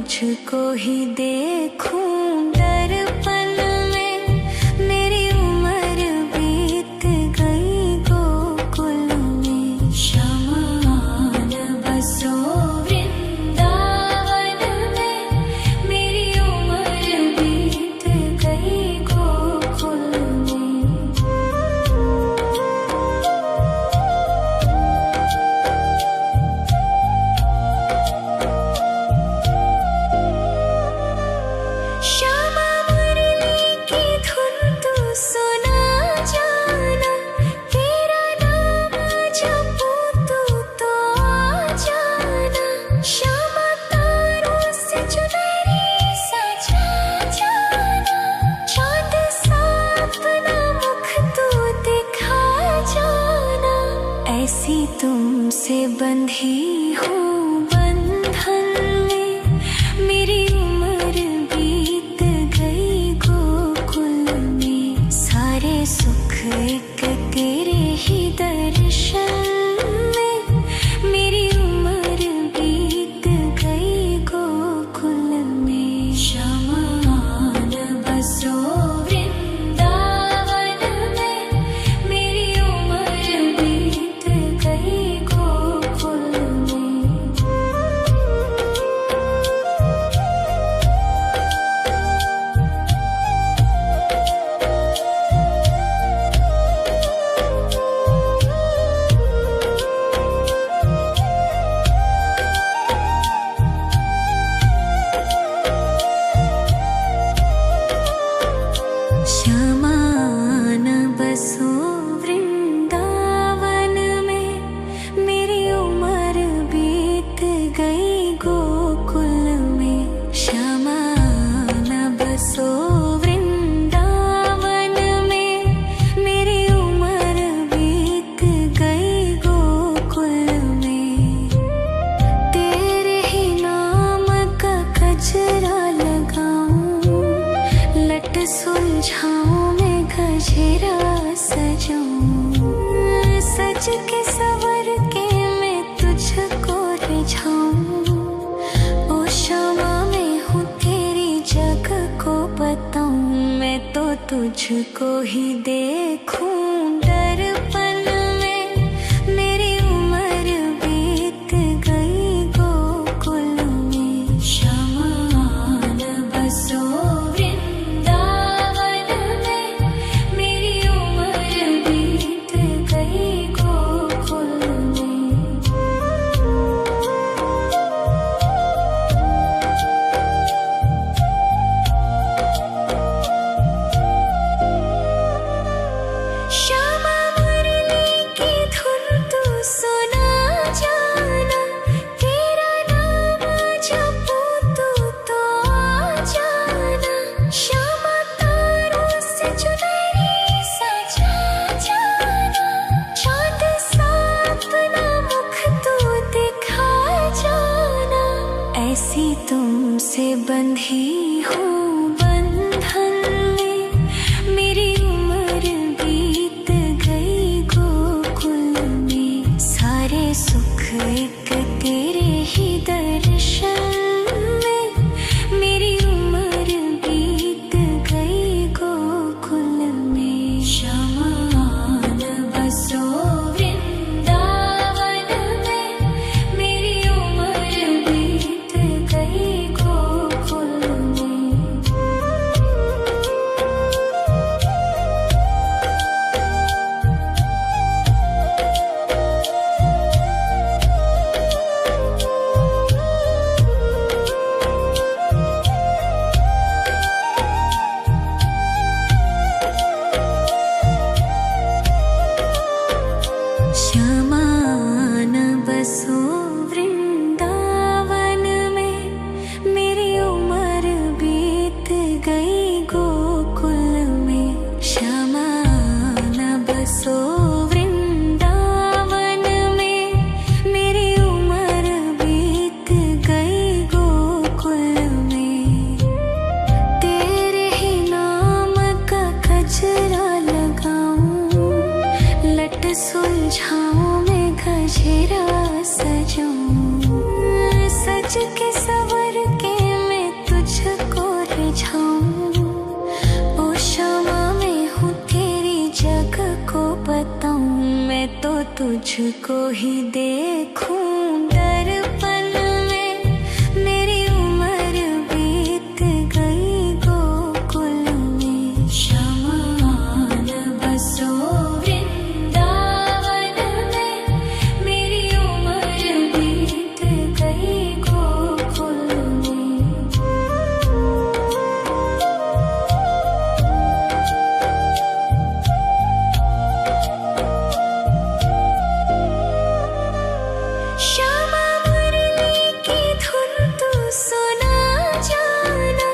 तुझको ही देखूं दर्पण में, मेरी उम्र बीत गई गोकुल में। शमान बसो वृंदावन में, मेरी उम्र बीत गई गोकुल में। श्यामा मुरली की धुन तू सुना जाना, तेरा नाम जपूं तू तो आ जाना। श्यामा तारों से चुनरी सजा जाना, चाँद सा अपना मुख तू दिखा जाना। ऐसी तुमसे बंधी हूँ बंधन में, मेरी उम्र बीत गई गोकुल में। सारे सुख एक तेरे ही दर्शन में, मेरी उम्र बीत गई गोकुल में। शमान बसो वृंदावन में, मेरी उम्र बीत गई गोकुल में। श्यामान बसो वृंदावन में, मेरी उम्र बीत गई गोकुल में। श्यामान बसो वृंदावन में, मेरी उम्र बीत गई गोकुल में। तेरे ही नाम का गजरा लगाऊं, लट सुलझाऊं मैं गजरा सजाऊं। सज के सवर के मैं तुझको रिझाऊं। ओ श्यामा मैं हूँ तेरी जग को बताऊं, मैं तो तुझको ही देखूं दर्पण में, मेरी उम्र बीत गई गोकुल में। शमान बसो वृंदावन में, मेरी उम्र बीत गई गोकुल में। श्यामा मुरली की धुन तू सुना जाना, तेरा नाम जपूं तू तो आ जाना। श्यामा तारों से चुनरी सजा जाना, चाँद सा अपना मुख तू दिखा जाना। ऐसी तुमसे बंधी हूँ बंधन में, मेरी उम्र बीत गई गोकुल में। सारे सुख एक तेरे ही दर्शन में, मेरी उम्र बीत गई गोकुल में। शमान बसो वृंदावन में, मेरी उम्र बीत गई गोकुल में। श्यामान बसो वृंदावन में, मेरी उम्र बीत गई गोकुल में। श्यामान बसो वृंदावन में, मेरी उम्र बीत गई गोकुल में। तेरे ही नाम का गजरा लगाऊं, लट सुलझाऊं मैं गजरा सजाऊं। सज के सवर के तुझको ही देखूं दर्पण में। मेरी उम्र बीत गई गोकुल में। शमान बसो वृंदावन में। मेरी उम्र बीत गई गोकुल में। श्यामा मुरली की धुन तू सुना जाना।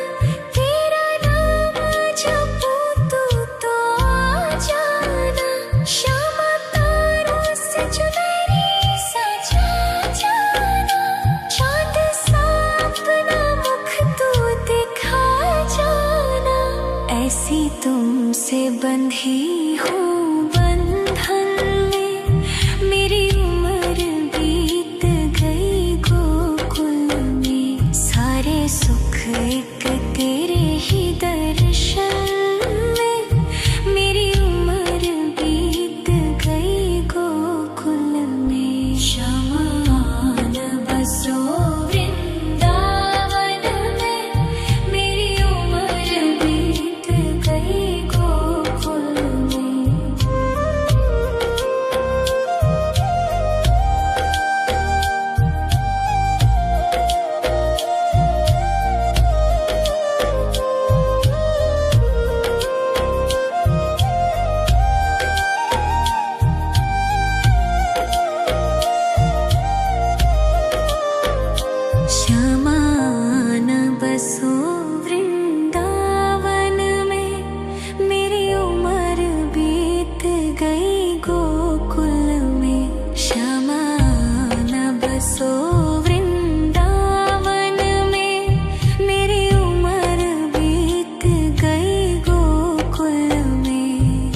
तेरा नाम जपूं तू तो आ जाना। श्यामा तारों से चुनरी सजा जाना। चांद सा अपना मुख तू दिखा जाना। ऐसी तुमसे बंधी हूँ बंधन में। मेरी उम्र बीत गई गोकुल में। सारे सुख एक तेरे ही दर्शन में। मेरी उम्र बीत गई गोकुल में। शमान बसो वृंदावन में। मेरी उम्र बीत गई गोकुल में। श्यामान बसो वृंदावन में। मेरी उम्र बीत गई गोकुल में। श्यामान बसो वृंदावन में। मेरी उम्र बीत गई गोकुल में।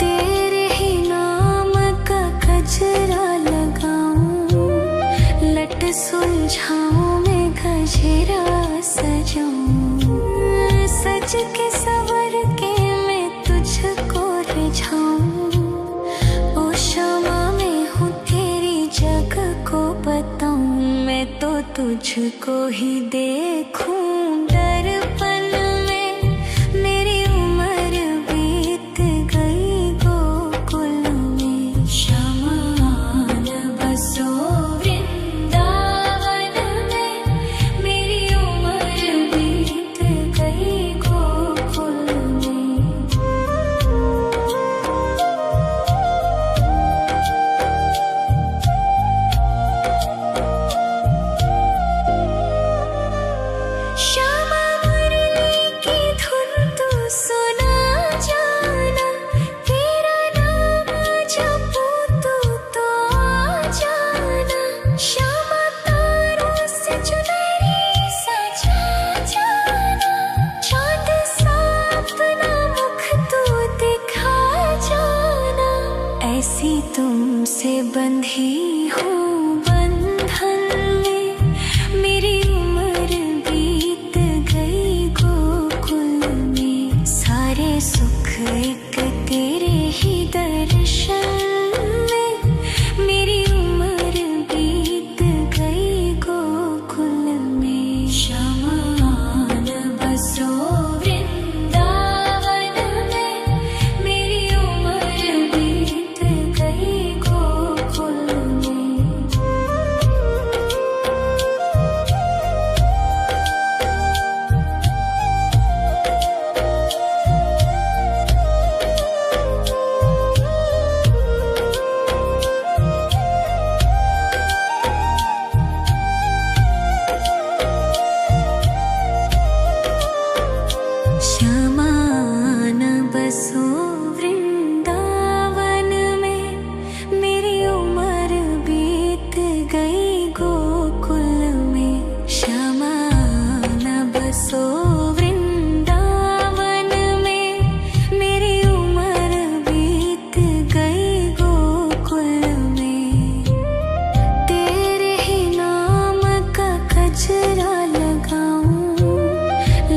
तेरे ही नाम का गजरा लगाऊं। लट सुलझाऊं मैं गजरा सजाऊं। सज के सवर के मैं तुझको रिझाऊं। ओ क्षमा मैं हूँ तेरी जग को बताऊं। मैं तो तुझको ही देखूं दर्पण में। मेरी उम्र बीत गई गोकुल में। शमान बसो वृंदावन में। मेरी उम्र बीत गई गोकुल में। श्यामा मुरली की धुन तू सुना जाना। तेरा नाम जपूं तू तो आ जाना। श्यामा तारों से चुनरी सजा जाना। चांद सा अपना मुख तू दिखा जाना। ऐसी तुमसे बंधी हूँ बंधन में। मेरी उम्र बीत गई गोकुल में। सारे सुख एक तेरे ही दर्शन में। मेरी उम्र बीत गई गोकुल में। शमान बसो वृंदावन में। मेरी उम्र बीत गई गोकुल में। श्यामान बसो वृंदावन में। मेरी उम्र बीत गई गोकुल में। श्यामान बसो वृंदावन में। मेरी उम्र बीत गई गोकुल में। तेरे ही नाम का गजरा लगाऊं।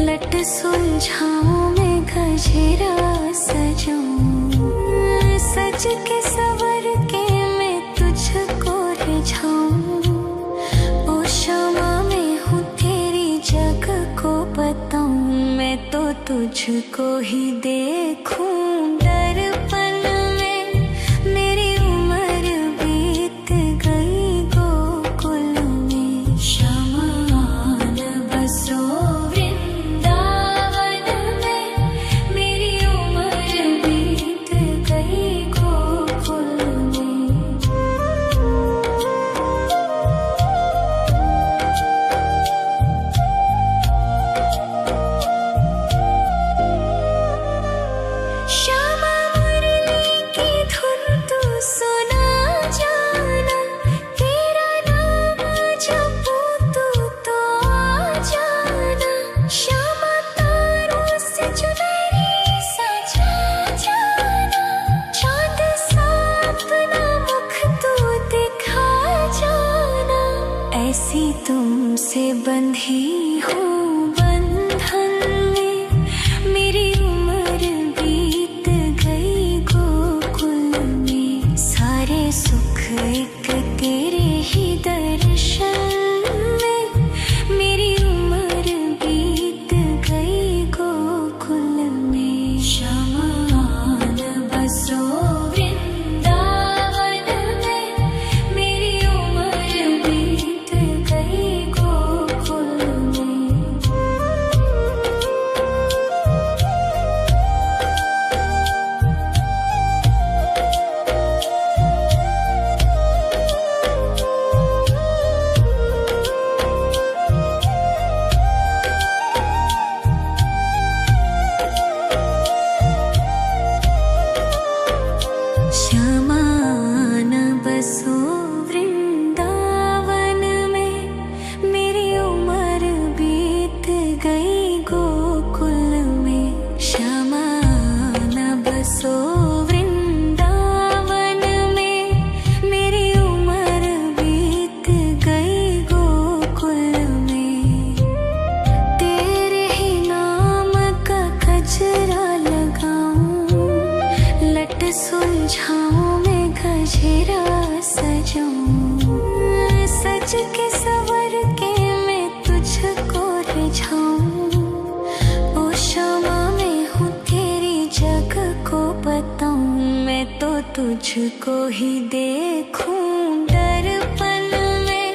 लट सुलझाऊं मैं गजरा सजाऊं। सज के सवर के तुझको ही देखूं दर्पण में। मेरी उम्र बीत गई गोकुल में, शमान बसो वृंदावन में। मेरी उम्र बीत गई गोकुल में। श्यामा मुरली की धुन तू सुना जाना, तेरा नाम जपूं तू तो आ जाना। श्यामा तारों से चुनरी सजा जाना, चांद सा अपना मुख तू दिखा जाना। ऐसी तुमसे बंधी हूँ बंधन में, मेरी उम्र बीत गई गोकुल में। सारे सुख एक तेरे ही दर्शन में, मेरी उम्र बीत गई गोकुल में। शमान बसो वृंदावन में, मेरी उम्र बीत गई गोकुल में। श्यामान बसो वृंदावन में, मेरी उम्र बीत गई गोकुल में। श्यामान बसो वृंदावन में, मेरी उम्र बीत गई गोकुल में। तेरे ही नाम का गजरा लगाऊं, लट सुलझाऊं मैं गजरा सजाऊं। सज के सवर के मैं तुझको रिझाऊं। ओ क्षमा मैं हूँ तेरी जग को बताऊं, मैं तो तुझको ही देखूं दर्पण में।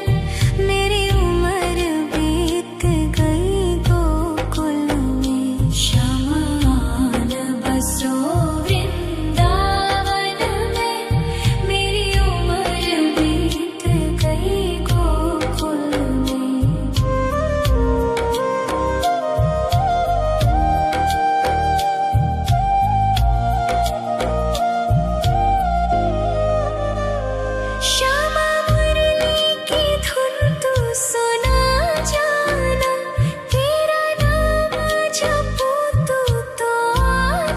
मेरी उम्र बीत गई गोकुल में, शमान बसो वृंदावन में। मेरी उम्र बीत गई गोकुल में। श्यामा मुरली की धुन तू सुना जाना, तेरा नाम जपूं तू तो आ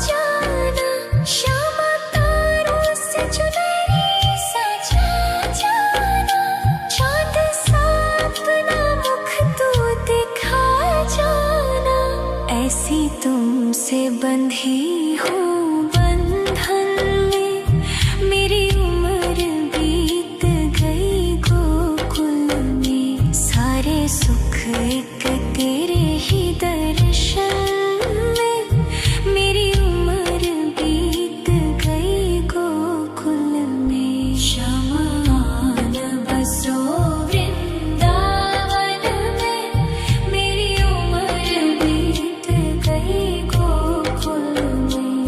जाना। श्यामा तारों से चुनरी सजा जाना, चांद सा अपना मुख तू दिखा जाना। ऐसी तुमसे बंधी हूँ बंधन में, मेरी उम्र बीत गई गोकुल में। सारे सुख एक तेरे ही दर्शन में, मेरी उम्र बीत गई गोकुल में। शमान बसो वृंदावन में, मेरी उम्र बीत गई गोकुल में।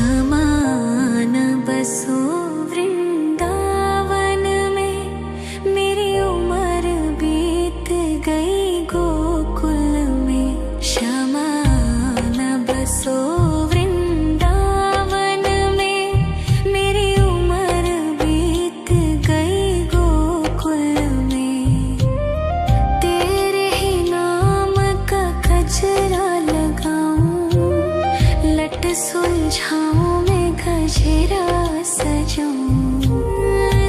शमान बसो वृंदावन में, मेरी उम्र बीत गई गोकुल में। शमान बसो वृंदावन में, मेरी उम्र बीत गई गोकुल में। तेरे ही नाम का गजरा लगाऊं, लट सुलझाऊं मैं गजरा सजाऊं।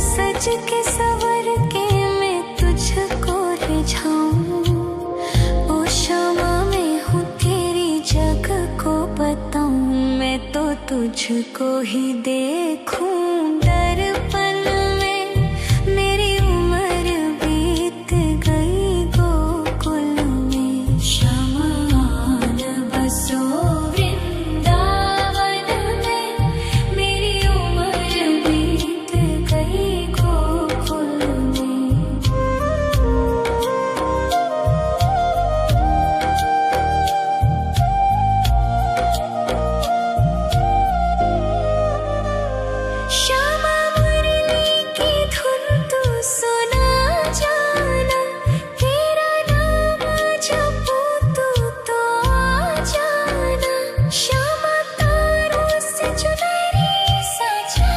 सज के सवर के सुलझाऊं। ओ शमा मैं हूँ तेरी जग को बताऊं, मैं तो तुझको ही देखूं दर्पण में। मेरी उम्र बीत गई गोकुल में, शमान बसो वृंदावन में। मेरी उम्र बीत गई गोकुल में। श्यामा मुरली की धुन तू सुना जाना, तेरा नाम जपूं तू तो आ जाना। श्यामा तारों से चुनरी सजा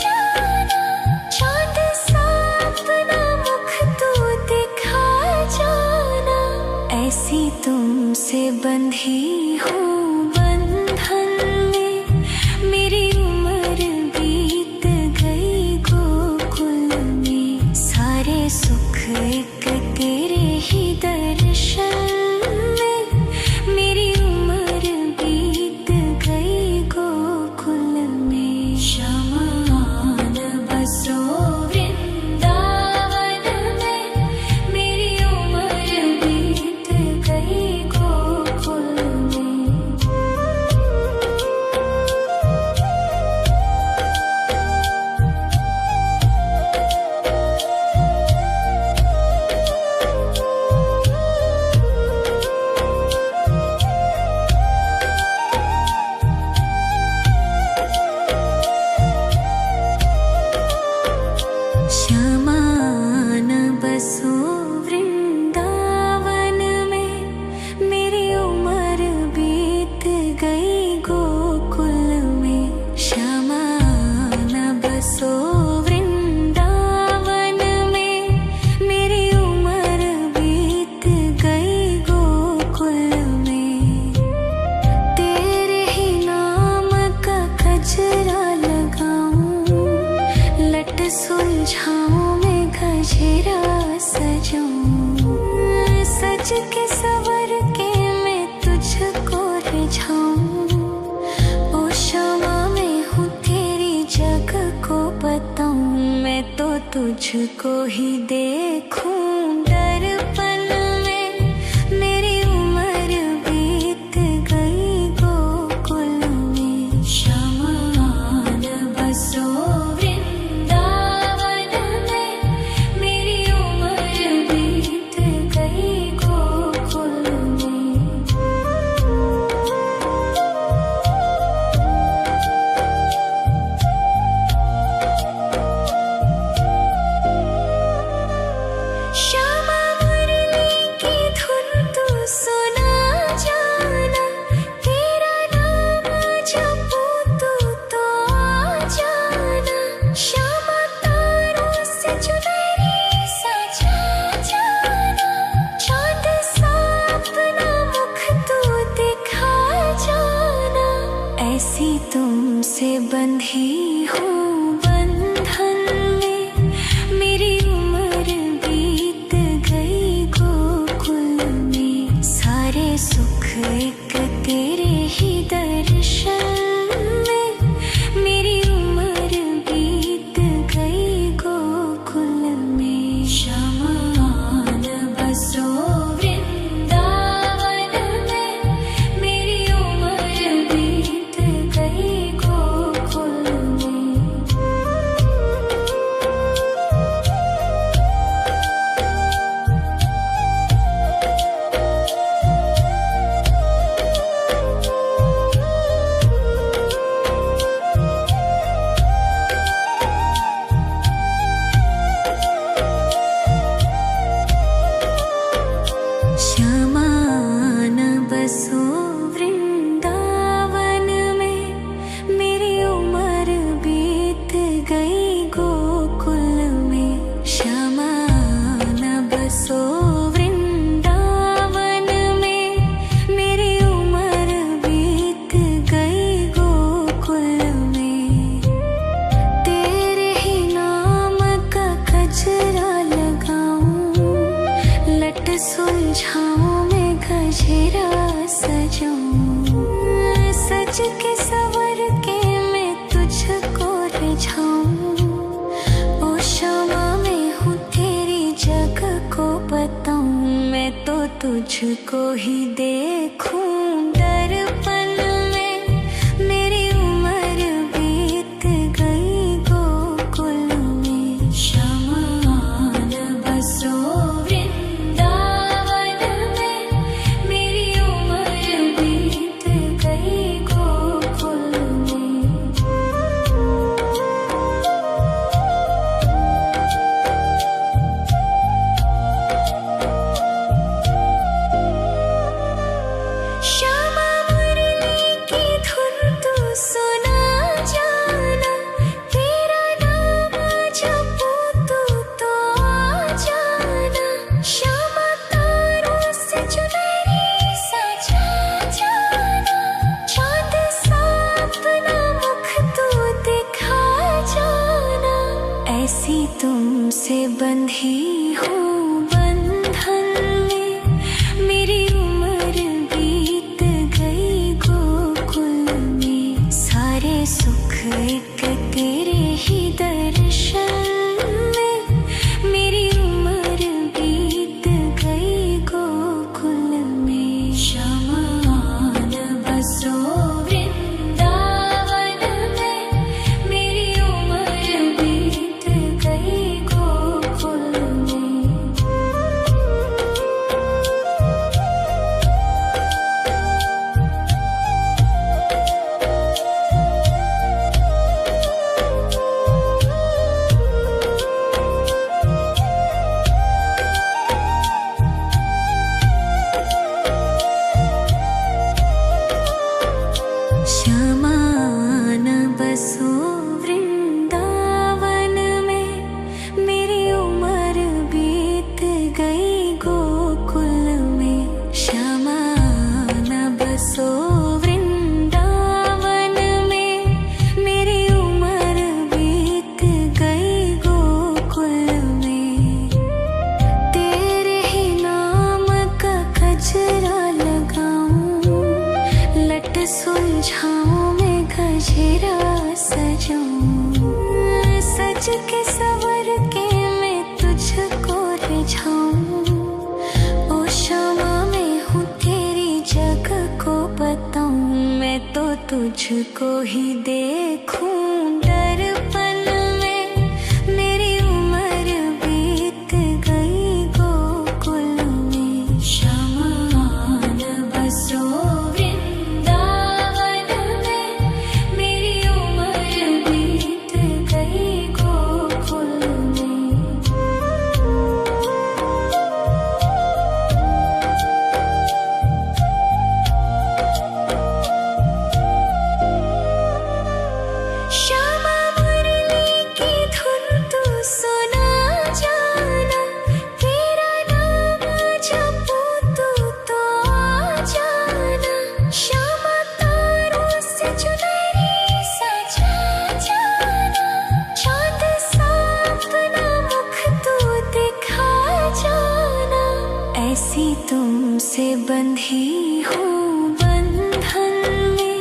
जाना, चाँद सा अपना मुख तू दिखा जाना। ऐसी तुमसे बंधी हूँ बंधन में, मेरी उम्र बीत गई गोकुल में। सारे सुख एक तेरे ही दर्शन में, मेरी उम्र बीत गई गोकुल में। शमान बसो वृंदावन में, मेरी उम्र बीत गई गोकुल में। शमान बसो वृंदावन में, मेरी उम्र बीत गई गोकुल में। शमान बसो वृंदावन में, मेरी उम्र बीत गई गोकुल में। तेरे ही नाम का गजरा लगाऊं, लट सुलझाऊं मैं गजरा सजाऊं। सज के सवर के मैं तुझको रिझाऊं। ओ शमा मैं हूँ तेरी जग को बताऊं, मैं तो तुझको ही देखूं दर्पण में। मेरी उम्र बीत गई गोकुल में। शमान बसो वृंदावन में, मेरी उम्र बीत गई गोकुल में। श्यामा मुरली की धुन तू सुना जाना, तेरा नाम जपूं तू तो आ जाना। श्यामा तारों से चुनरी सजा जाना, चाँद सा अपना मुख तू दिखा जाना। ऐसी तुमसे बंधी हूँ बंधन में, मेरी उम्र बीत गई गोकुल में। सारे सुख एक तेरे ही दर्शन में, मेरी उम्र बीत गई गोकुल में। शमान बसो वृंदावन में, मेरी उम्र बीत गई गोकुल में। लट सुलझाऊं मैं गजरा सजाऊं, सज के सवर के मैं तुझको रिझाऊं। ओ शामा मैं हूँ तेरी जग को बताऊं, मैं तो तुझको ही देखूं दर्पण में। मेरी उम्र बीत गई गोकुल में, शमान बसो वृंदावन में। मेरी उम्र बीत गई गोकुल में। श्यामा मुरली की धुन तू सुना जाना, तेरा नाम जपूं तो आ जाना। श्यामा तारों से चुनरी सजा जाना, चांद सा अपना मुख तू दिखा जाना। ऐसी तुमसे बंधी हूँ बंधन में, मेरी उम्र बीत गई गोकुल में। सारे सुख एक तेरे ही दर्शन में, मेरी उम्र बीत गई गोकुल में। शमान बसो वृंदावन में, मेरी उम्र बीत गई गोकुल में। श्यामान बसो वृंदावन में, मेरी उम्र बीत गई गोकुल में। श्यामान बसो वृंदावन में, मेरी उम्र बीत गई गोकुल में। तेरे ही नाम का गजरा लगाऊं, लट सुलझाऊं मैं गजरा सजाऊं, सज के सवर के मैं तुझको रिझाऊं। ओ शामा मैं हूँ तेरी जग को बताऊं, मैं तो तुझको ही देखूं दर्पण में। मेरी उम्र बीत गई गोकुल में, शमान बसो वृंदावन में। मेरी उम्र बीत गई गोकुल में। श्यामा मुरली की धुन तू सुना जाना, तेरा नाम जपूं तो आ जाना। श्यामा तारों से चुनरी सजा जाना, चांद सा अपना मुख तू दिखा जाना। ऐसी तुमसे बंधी हूँ बंधन में,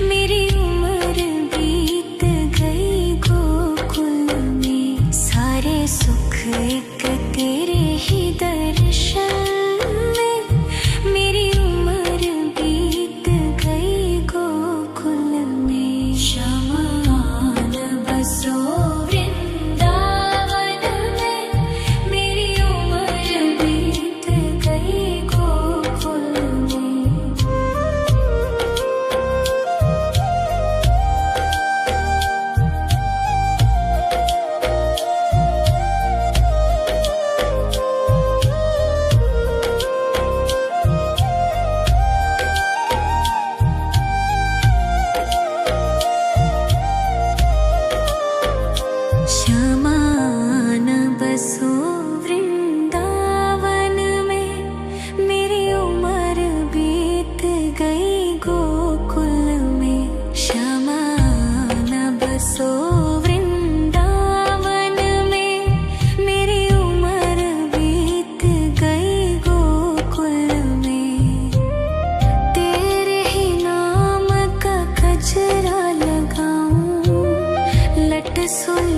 मेरी उम्र बीत गई गोकुल में। सारे सुख एक तेरे ही दर्शन में, मेरी उम्र बीत गई गोकुल में। शमान बसो वृंदावन में, मेरी उम्र बीत गई गोकुल में।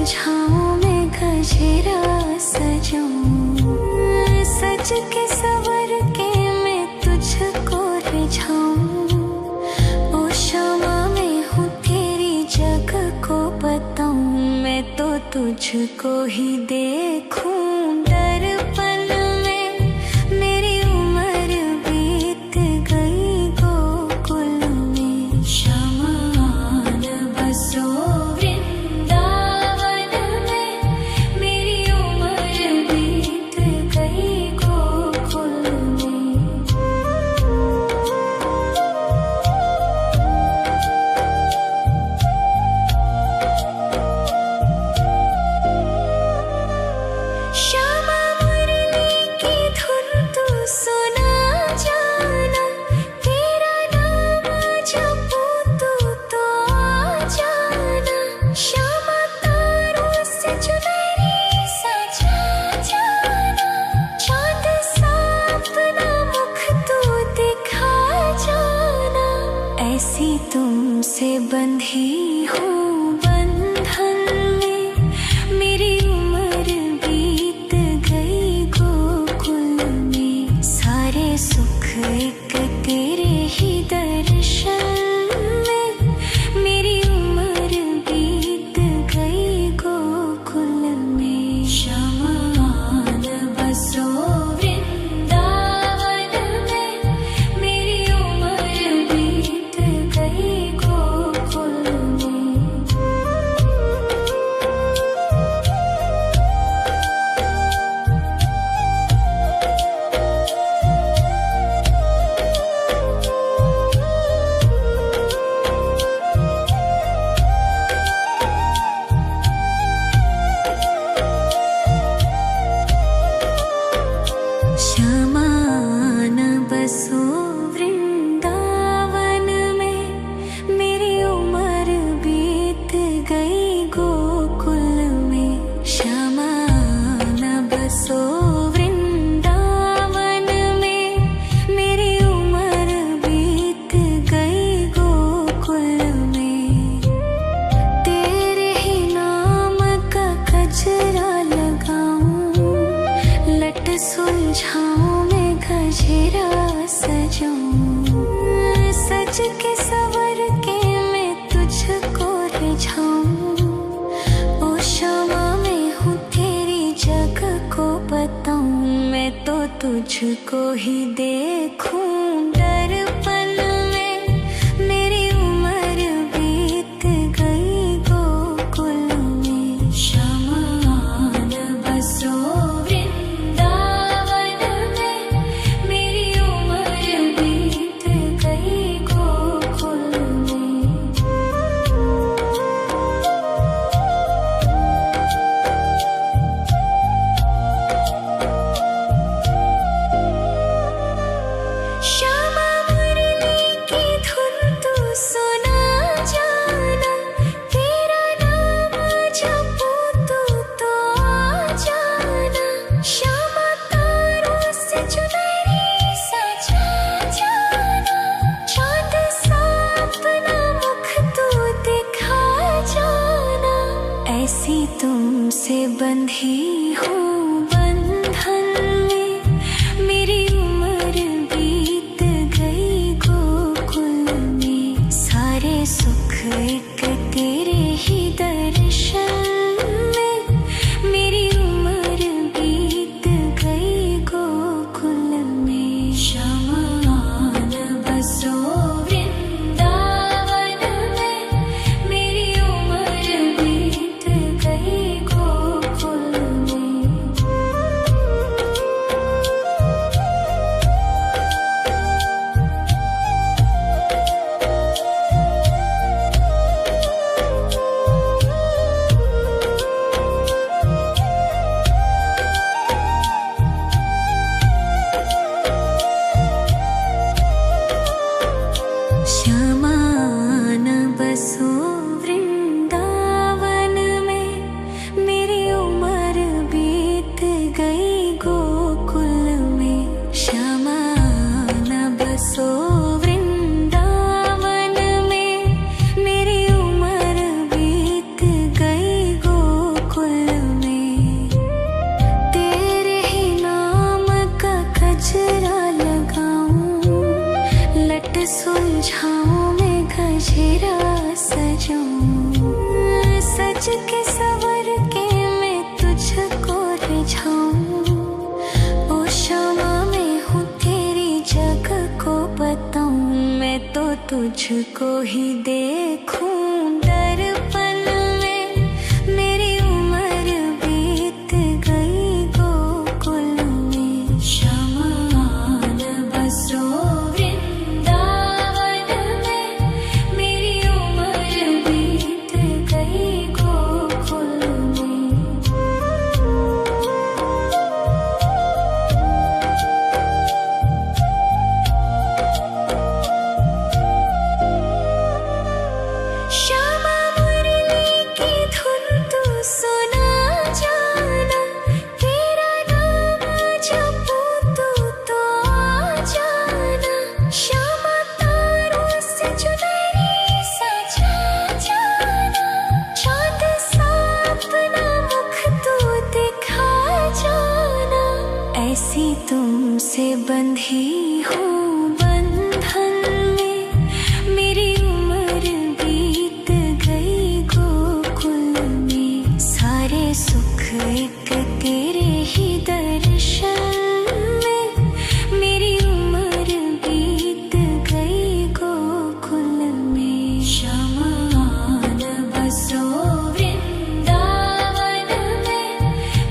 सुलझाऊं मैं गजरा सजाऊं, सज के सवर के मैं तुझको रिझाऊं। ओ शमा मैं हूँ तेरी जग को बताऊं, मैं तो तुझको ही देखूं। दर्पण में मेरी उम्र बीत गई गोकुल में, शमान बसो वृंदावन में, मेरी उम्र बीत गई गोकुल में। श्यामा मुरली की धुन तू सुना जाना, तेरा नाम जपूं तो आ जाना। श्यामा तारों से चुनरी सजा जाना, चांद सा अपना मुख तू दिखा जाना। ऐसी तुमसे बंधी हूँ बंधन में, मेरी उम्र बीत गई गोकुल में। सारे सुख एक तेरे ही दर्शन में, मेरी उम्र बीत गई गोकुल में। शमान बसो वृंदावन में, मेरी उम्र बीत गई गोकुल में। शमान बसो वृंदावन में, मेरी उम्र बीत गई गोकुल में। शमान बसो वृंदावन में, मेरी उम्र बीत गई गोकुल में। तेरे ही नाम का गजरा लगाऊं, लट सुलझाऊं मैं गजरा सजाऊं, सज के सवर के मैं तुझको रिझाऊं। ओ शमा मैं हूँ तेरी जग को बताऊं, मैं तो तुझको ही देखूं। दर्पण में मेरी उम्र बीत गई गोकुल में। शमान बसो वृंदावन में, मेरी उम्र बीत गई गोकुल में। श्यामा मुरली की धुन तू सुना जाना, तेरा नाम जपूं तो आ जाना। श्यामा तारों से चुनरी सजा जाना, चांद सा अपना मुख तू दिखा जाना। ऐसी तुमसे बंधी हूँ बंधन में, मेरी उम्र बीत गई गोकुल में। सारे सुख एक तेरे ही दर्शन में, मेरी उम्र बीत गई गोकुल में। शमान बसो वृंदावन में, मेरी उम्र बीत गई गोकुल में। गजरा सजाऊं, सज के सवर के मैं तुझको रिझाऊं। ओ शामा मैं हूँ तेरी जग को बताऊं, मैं तो तुझको ही देखूं दर्पण में। मेरी उम्र बीत गई गोकुल में, श्यामा आन बसो वृंदावन में। मेरी उम्र बीत गई गोकुल में। श्यामा मुरली की धुन तू सुना जाना, तेरा नाम जपूं तो आ जाना। श्यामा तारों से चुनरी सजा जाना, चाँद सा अपना मुख तू दिखा जाना। ऐसी तुमसे बंधी हूँ बंधन में, मेरी उम्र बीत गई गोकुल में। सारे सुख एक तेरे ही दर्शन में, मेरी उम्र बीत गई गोकुल में। श्यामा आन बसो वृंदावन में,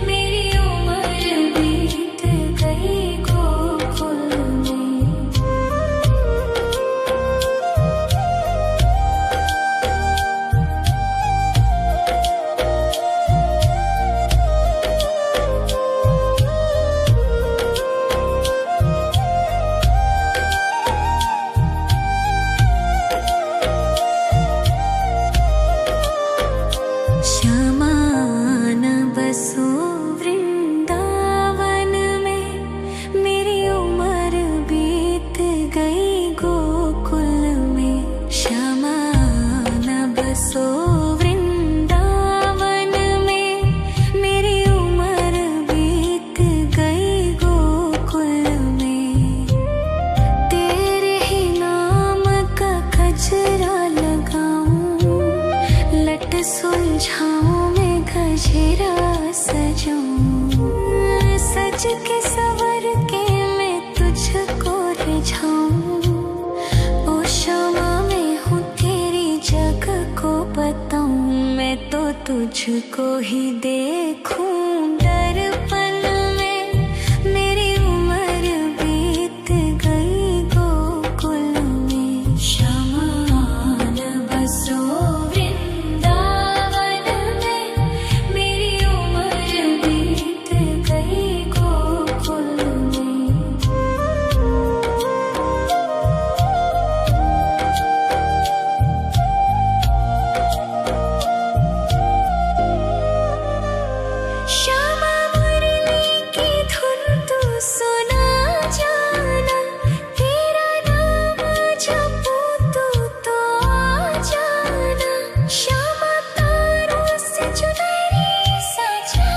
मेरी उम्र बीत गई गोकुल में। श्यामा आन बसो वृंदावन में, मेरी उम्र बीत गई गोकुल में। श्यामा आन बसो वृंदावन में, मेरी उम्र बीत गई गोकुल में। तेरे ही नाम का गजरा लगाऊं, लट सुलझाऊं मैं गजरा सजाऊं। सज के सवर के मैं तुझको रिझाऊं। ओ शामा मैं हूँ तेरी जग को बताऊं, मैं तो तुझको ही देखूं दर्पण में। मेरी उम्र बीत गई गोकुल में। श्यामा आन बसो वृंदावन में, मेरी उम्र बीत गई गोकुल में। श्यामा मुरली की धुन तू सुना जाना, तेरा नाम जपूं तो आ जाना। श्यामा तारों से चुनरी सजा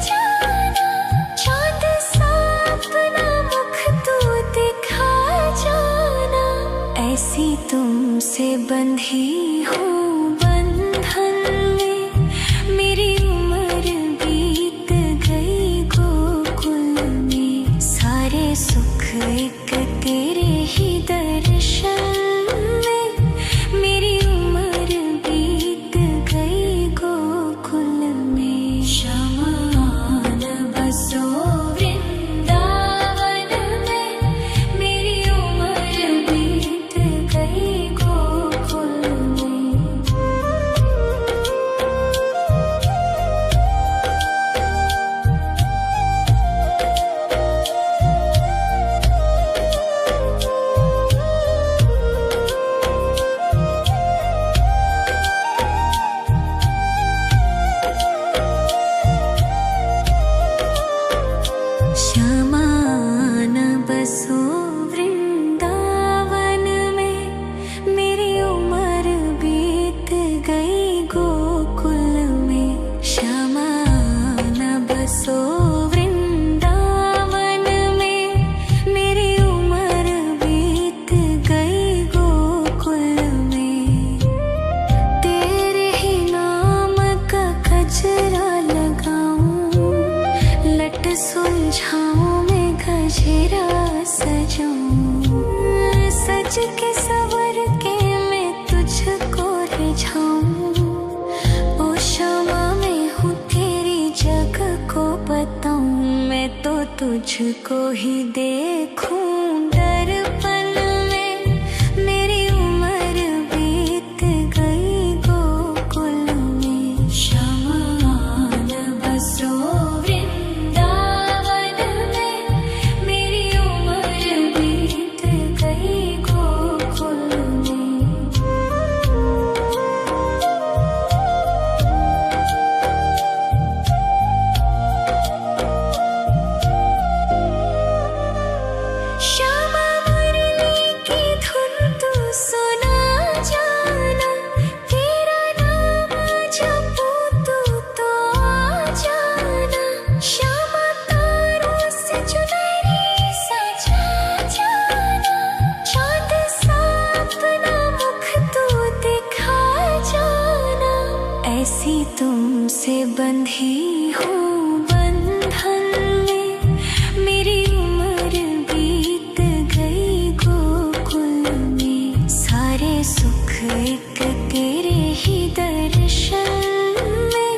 जाना, चाँद सा अपना मुख तू दिखा जाना। ऐसी तुमसे बंधी हूँ बंधन में, मेरी उम्र बीत गई गोकुल में। सारे सुख एक तेरे ही दर्शन में, मेरी उम्र बीत गई गोकुल में। श्यामा आन बसो वृंदावन में, मेरी उम्र बीत गई गोकुल में। सज के सवर के मैं तुझको रिझाऊं। ओ क्षमा मैं हूँ तेरी जग को बताऊं। मैं तो तुझको ही देखूं दर्पण में। मेरी उम्र बीत गई गोकुल में। श्यामान बसो वृंदावन में। मेरी उम्र बीत गई गोकुल में। श्यामा मुरली की धुन तू सुना जाना। तेरा नाम जपूं तू तो आ जाना। श्यामा तारों से चुनरी सजा जाना। चाँद सा अपना मुख तू दिखा जाना। ऐसी तुमसे बंधी हूँ बंधन में। मेरी उम्र बीत गई गोकुल में। सारे सुख एक तेरे ही दर्शन में।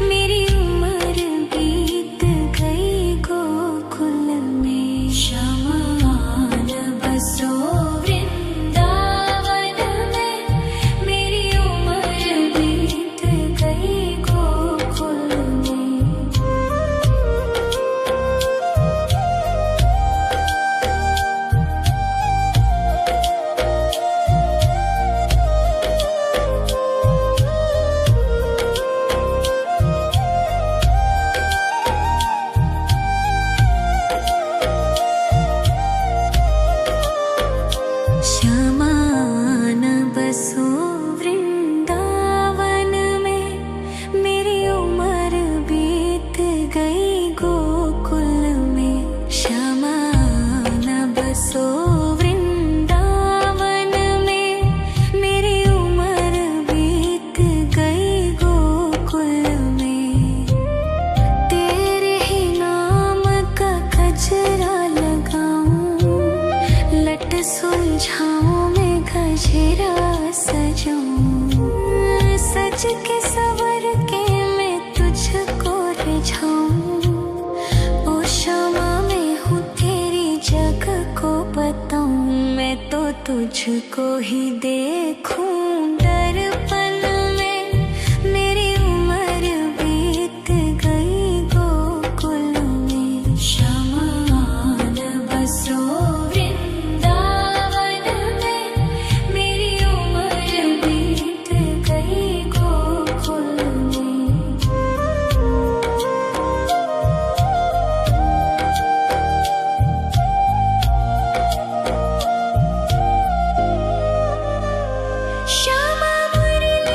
मेरी उम्र बीत गई गोकुल में। श्यामान बसो वृंदावन में। मेरी उम्र बीत गई गोकुल में। श्यामान बसो वृंदावन में। मेरी उम्र बीत गई गोकुल में। श्यामान बसो वृंदावन में। मेरी उम्र बीत गई गोकुल में। तेरे ही नाम का गजरा लगाऊं। लट सुलझाऊं मैं गजरा सजाऊं। सज के सवर के मैं तुझको रिझाऊं। ओ क्षमा मैं हूँ तेरी जग को बताऊं। मैं तो तुझको ही देखूं दर्पण में। मेरी उम्र बीत गई गोकुल में। श्यामान बसो वृंदावन में। मेरी उम्र बीत गई गोकुल में। श्यामा मुरली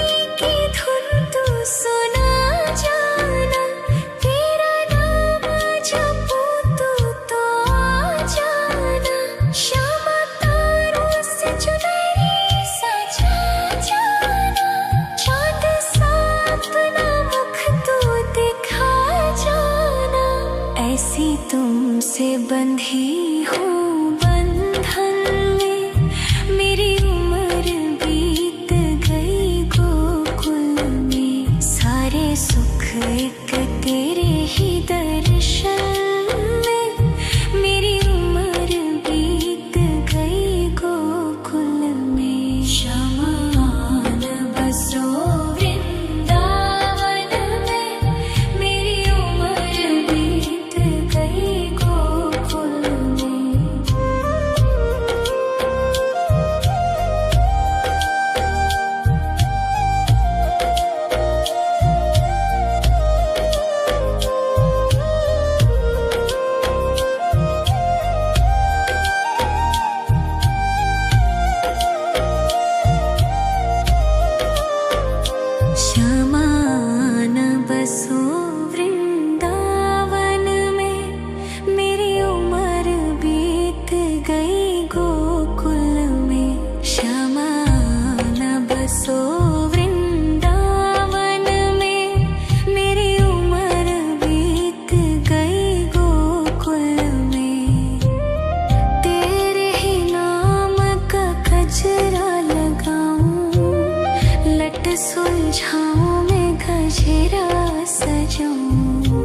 सुलझाऊं मैं गजरा सजाऊं,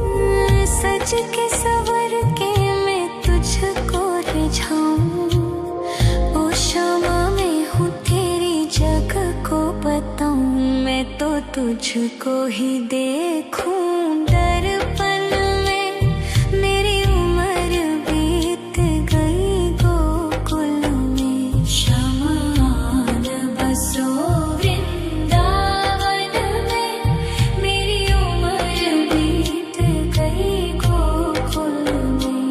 सज के सवर के मैं तुझको रिझाऊं। ओ शमा मैं हूँ तेरी जग को बताऊं, मैं तो तुझको ही देखूं दर्पण में। मेरी उम्र बीत गई गोकुल में, शमान बसो वृंदावन में। मेरी उम्र बीत गई गोकुल में।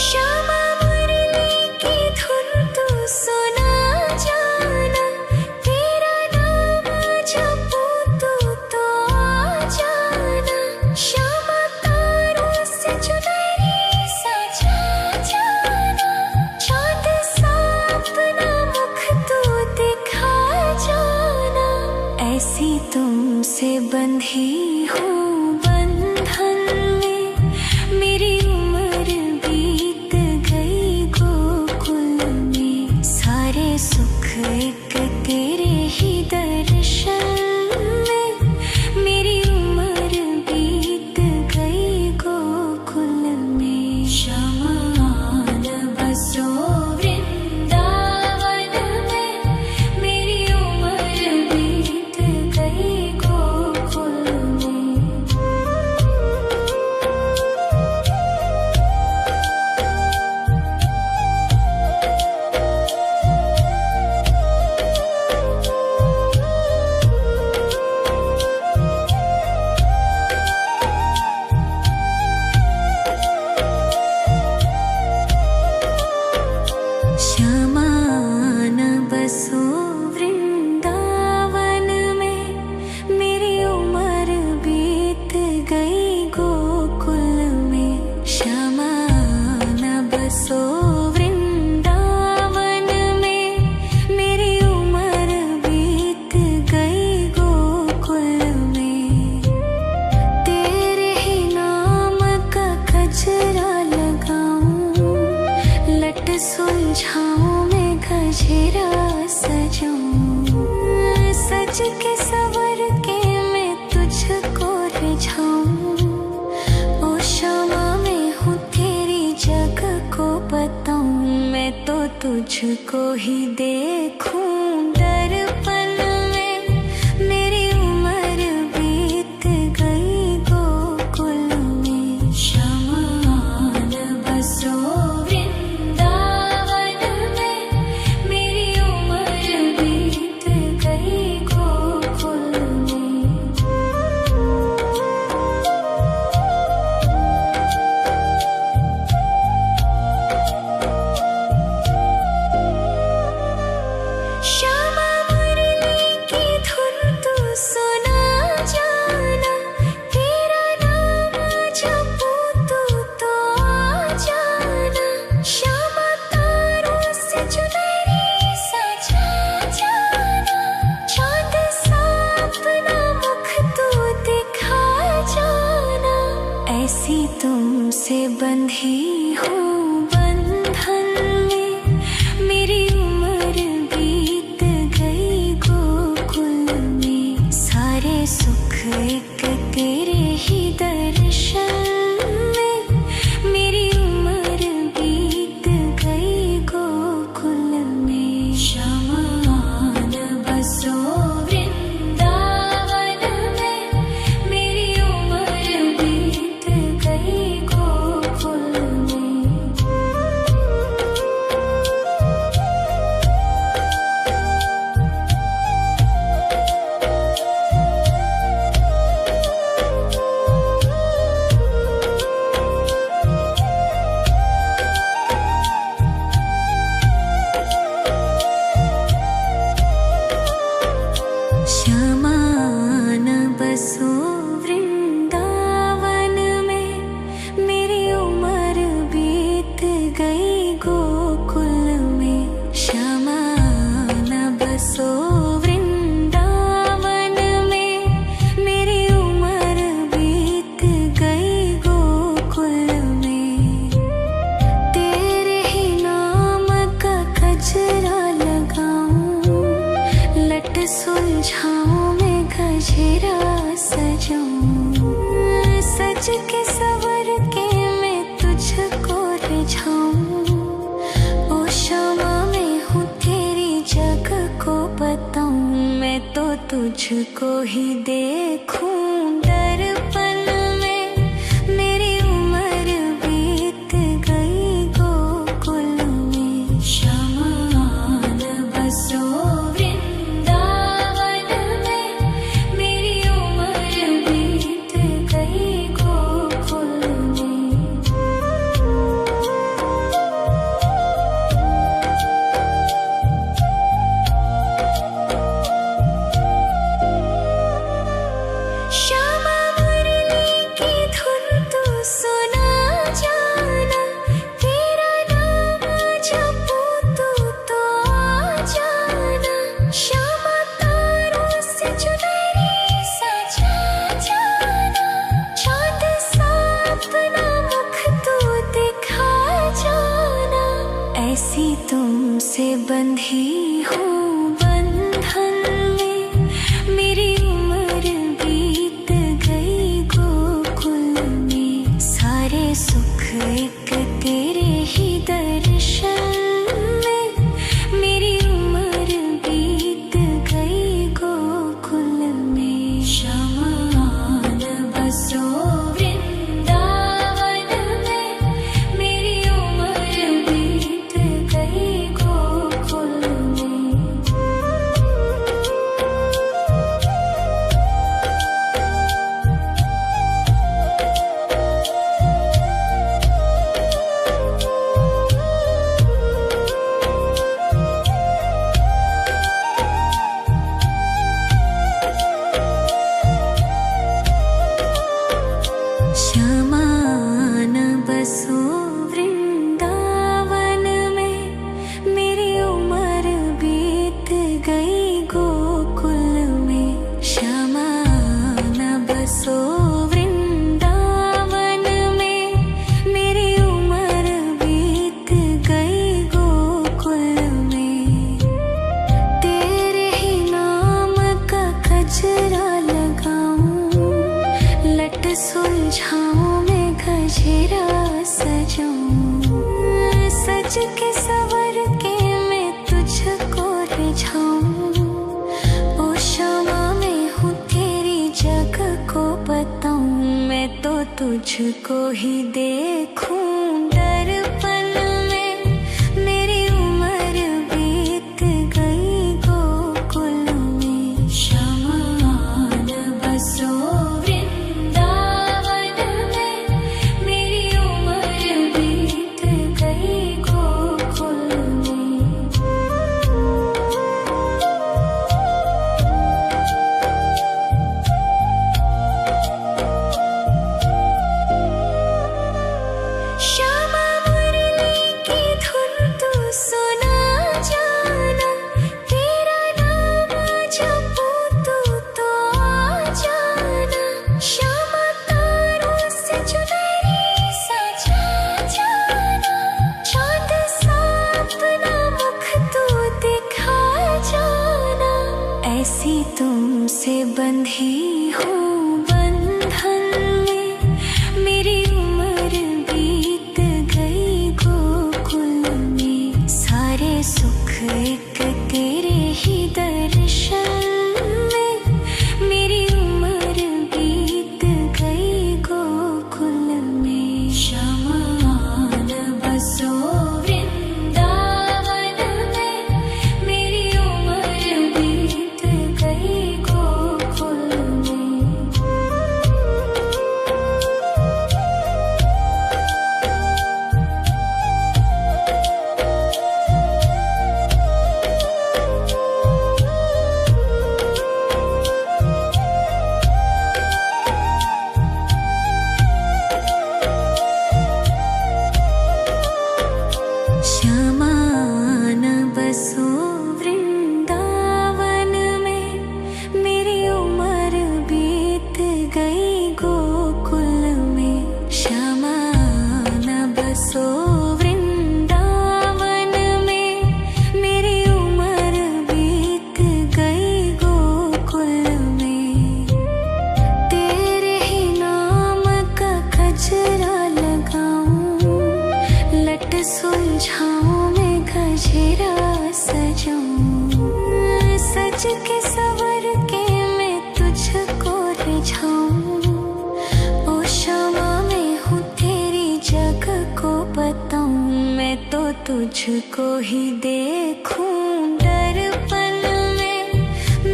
श्यामा मुरली की धुन तू सुना जाना, तेरा नाम जपूं तू तो आ जाना। श्यामा तारों से चुनरी सजा जाना, चाँद सा अपना मुख तू दिखा जाना। ऐसी तुमसे बंधी हूँ बंधन में, मेरी उम्र बीत गई गोकुल में। सारे सुख एक तेरे ही दर्शन में, मेरी उम्र बीत गई गोकुल में। शमान बसो वृंदावन में, मेरी उम्र बीत गई गोकुल में। शमान बसो वृंदावन में, मेरी उम्र बीत गई गोकुल में। शमान बसो वृंदावन में, मेरी उम्र बीत गई गोकुल में। तेरे ही नाम का गजरा लगाऊं, लट सुलझाऊं मैं गजरा सजाऊं। सज के सवर के मैं तुझको रिझाऊं। ओ शमा मैं हूँ तेरी जग को बताऊं, मैं तो तुझको ही देखूं दर्पण में। मेरी उम्र बीत गई गोकुल में। शमान बसो वृंदावन में, मेरी उम्र बीत गई गोकुल में। श्यामा मुरली की धुन तू सुना जाना, तेरा नाम जपूं तू तो आ जाना। श्यामा तारों से चुनरी सजा जाना, चाँद सा अपना मुख तू दिखा जाना। ऐसी तुमसे बंधी हूँ बंधन में, मेरी उम्र बीत गई गोकुल में। सारे सुख एक तेरे ही दर्शन में, मेरी उम्र बीत गई गोकुल में। शमान बसो वृंदावन में, मेरी उम्र बीत गई गोकुल में। शमान बसो वृंदावन में, मेरी उम्र बीत गई गोकुल में। शमान बसो वृंदावन में, मेरी उम्र बीत गई गोकुल सुलझाऊं मैं गजरा सजाऊं, सज के सवर के मैं तुझको रिझाऊं। ओ शमा मैं हूँ तेरी जग को बताऊं, मैं तो तुझको ही देखूं दर्पण में। मेरी उम्र बीत गई गोकुल में, शमा न बसो वृंदावन में। मेरी उम्र बीत गई गोकुल में। श्यामा मुरली की धुन तू सुना जाना, तेरा नाम जपूं तो आ जाना। श्यामा तारों से चुनरी सजा जाना, चाँद सा अपना मुख तू दिखा जाना। ऐसी तुमसे बंधी हूँ बंधन में, मेरी उम्र बीत गई गोकुल में। सारे सुख एक तेरे ही दर्शन में, मेरी उम्र बीत गई गोकुल में। शमा न बसो वृंदावन में, मेरी उम्र बीत गई गोकुल में। श्यामा न बसो वृंदावन में, मेरी उम्र बीत गई गोकुल में। श्यामा न बसो वृंदावन में, मेरी उम्र बीत गई गोकुल में। तेरे ही नाम का गजरा लगाऊं, लट सुलझाऊं मैं गजरा सजाऊं। सज के सवर के मैं तुझको रिझाऊं। ओ शमा मैं हूँ तेरी जग को बताऊं, मैं तो तुझको ही देखूं दर्पण में। मेरी उम्र बीत गई गोकुल में। शमा न बसो वृंदावन में, मेरी उम्र बीत गई गोकुल में। श्यामा मुरली की धुन तू सुना जाना, तेरा नाम जपूं तो आ जाना। श्यामा तारों से चुनरी सजा जाना, चाँद सा अपना मुख तू दिखा जाना। ऐसी तुमसे बंधी हूँ बंधन में, मेरी उम्र बीत गई गोकुल में। सारे सुख एक तेरे ही दर्शन में, मेरी उम्र बीत गई गोकुल में। शमा न बसो वृंदावन में, मेरी उम्र बीत गई गोकुल में। सवर के मैं तुझको रिझाऊं। ओ क्षमा मैं हूँ तेरी जग को बताऊं। मैं तो तुझको ही देखूं दर्पण में।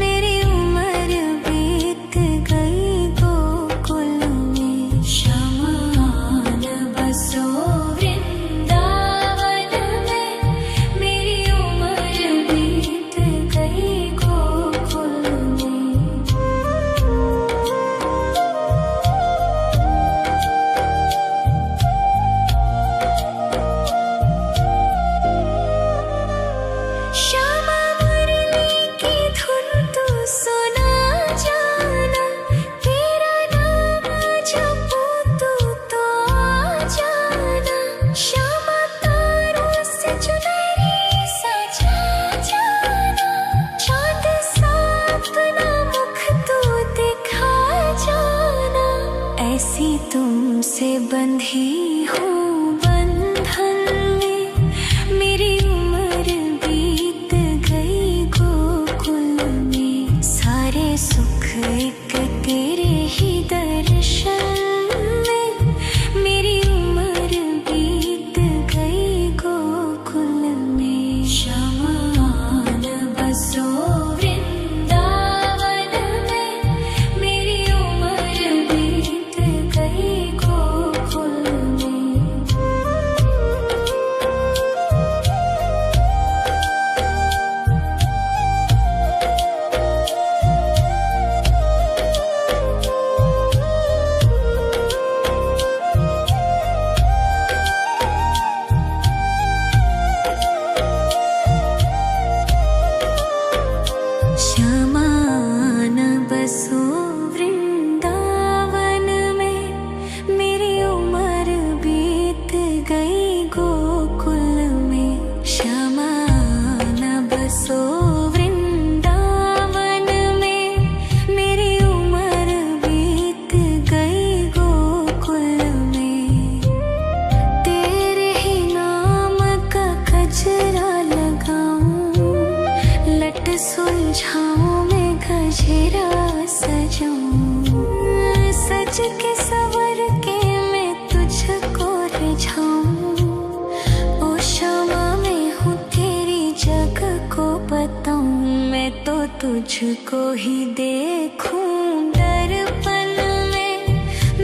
मेरी उम्र बीत गई गोकुल में। श्यामान बसो वृंदावन में। मेरी उम्र बीत गई गोकुल में। श्यामा मुरली की धुन तू सुना जाना। तेरा नाम जपूं तू तो आ जाना। श्यामा तारों से चुनरी सजा जाना। चाँद सा अपना मुख तू दिखा जाना। ऐसी तुमसे बंधी हूँ बंधन में। मेरी उम्र बीत गई गोकुल में। सारे सुख एक तेरे ही दर्शन में। मेरी उम्र बीत गई गोकुल में। श्यामान बसो वृंदावन में। मेरी उम्र बीत गई गोकुल में। श्यामान बसो वृंदावन में। मेरी उम्र बीत गई गोकुल में। श्यामान बसो वृंदावन में। मेरी उम्र बीत गई गोकुल में। तेरे ही नाम का गजरा लगाऊं। लट सुलझाऊं मैं गजरा सजाऊं। सज के सवर के मैं तुझको रिझाऊं। ओ क्षमा मैं हूँ तेरी जग को बताऊं। मैं तो तुझको ही देखूं दर्पण में।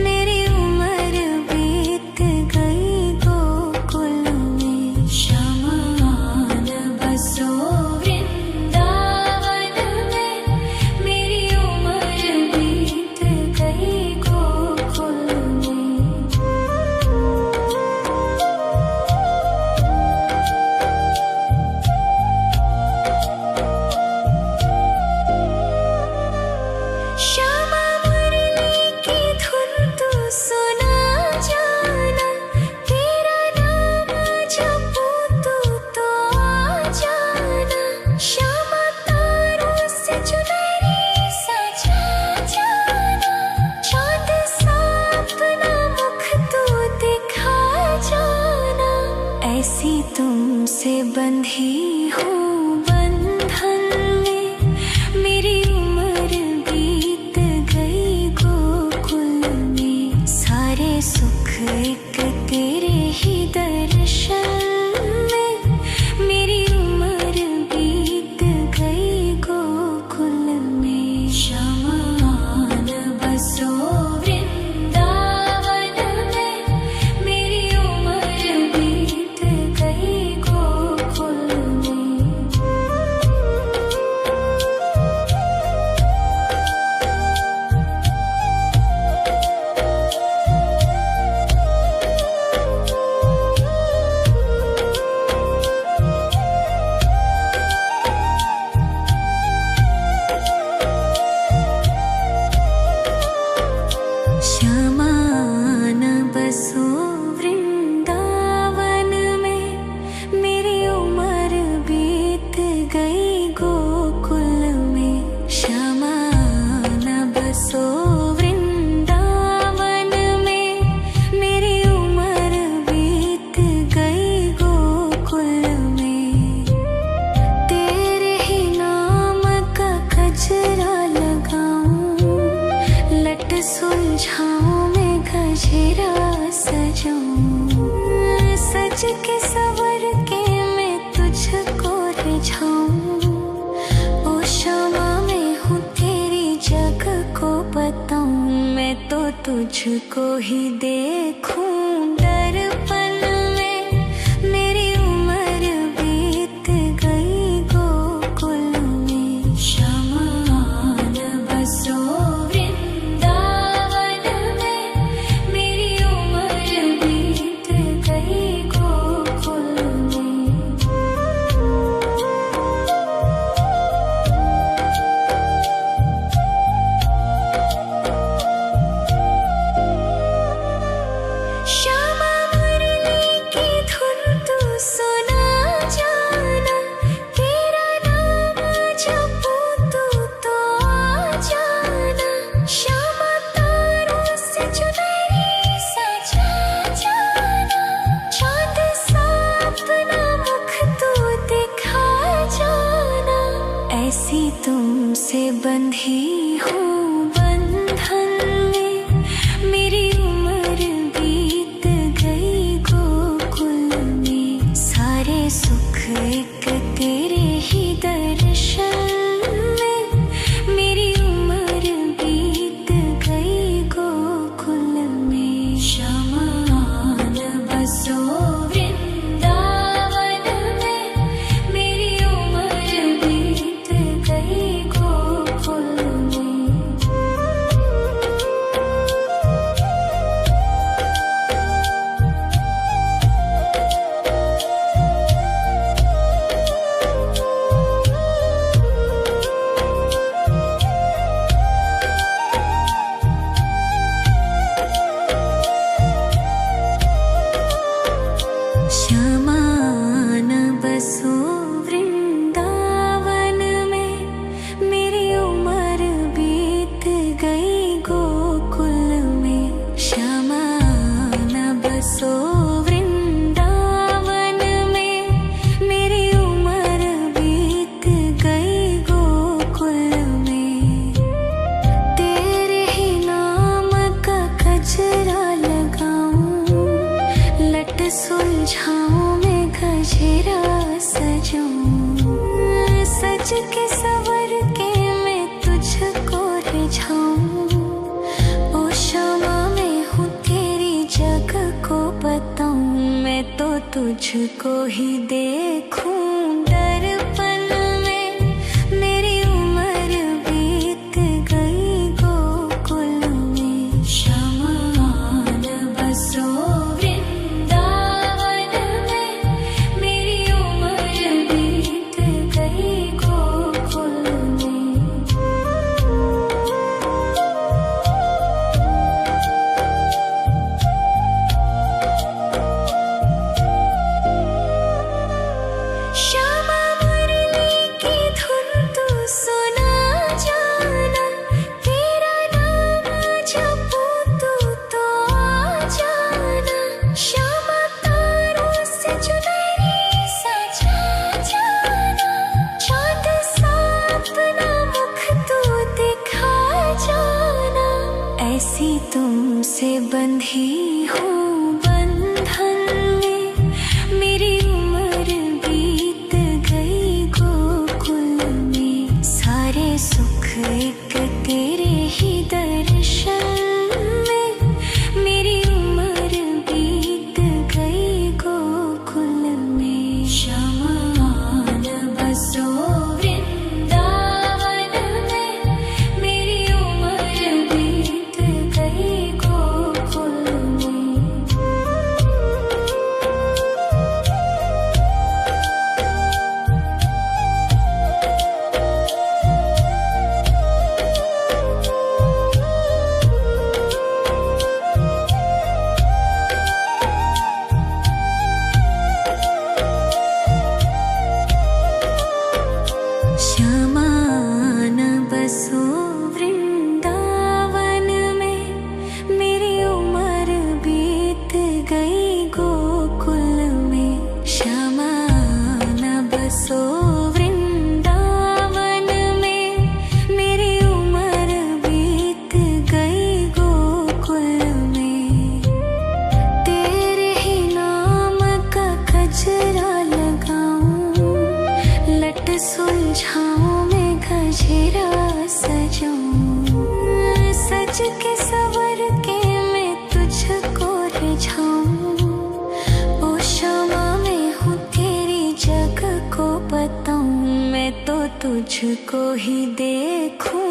मेरी उम्र बीत गई गोकुल में। श्यामान बसो वृंदावन में। मेरी उम्र बीत गई गोकुल में। सुलझाऊं मैं गजरा सजाऊं, सज के सवर के मैं तुझको रिझाऊं। ओ शमा मैं हूँ तेरी जग को बताऊं, मैं तो तुझको ही देखूं। दर्पण में मेरी उम्र बीत गई गोकुल में, शमान बसो वृंदावन में, मेरी उम्र बीत गई गोकुल में। श्यामा मुरली की धुन तू सुना जाना, तेरा नाम जपूं तो आ जाना। श्यामा तारों से चुनरी सजा जाना, चाँद सा अपना मुख तू दिखा जाना। ऐसी तुमसे बंधी हूँ बंधन में, मेरी उम्र बीत गई गोकुल में। सारे सुख एक तेरे ही दर्शन में, मेरी उम्र बीत गई गोकुल में। शमान बसो वृंदावन में, मेरी उम्र बीत गई गोकुल में। शमान बसो वृंदावन में, मेरी उम्र बीत गई गोकुल में। शमान बसो वृंदावन में, मेरी उम्र बीत गई गोकुल में। तेरे ही नाम का गजरा लगाऊं, लट सुलझाऊं मैं गजरा सजाऊं, सज के सवर के मैं तुझको रिझाऊं। ओ शमा मैं हूँ तेरी जग को बताऊं, मैं तो तुझको ही देखूं। दर्पण में मेरी उम्र बीत गई गोकुल में, शमान बसो वृंदावन में, मेरी उम्र बीत गई गोकुल में। श्यामा मुरली की धुन तू सुना जाना, तेरा नाम जपूं तो आ जाना। श्यामा तारों से चुनरी सजा जाना, चाँद सा अपना मुख तू दिखा जाना। ऐसी तुमसे बंधी हूँ बंधन में, मेरी उम्र बीत गई गोकुल में। सारे सुख एक तेरे ही दर्शन में, मेरी उम्र बीत गई गोकुल में। शमान बसो वृंदावन में, मेरी उम्र बीत गई गोकुल में। जाऊं, सज के सवर के मैं तुझको रिझाऊं। ओ शमा मैं हूँ तेरी जग को बताऊं, मैं तो तुझको ही देखूं।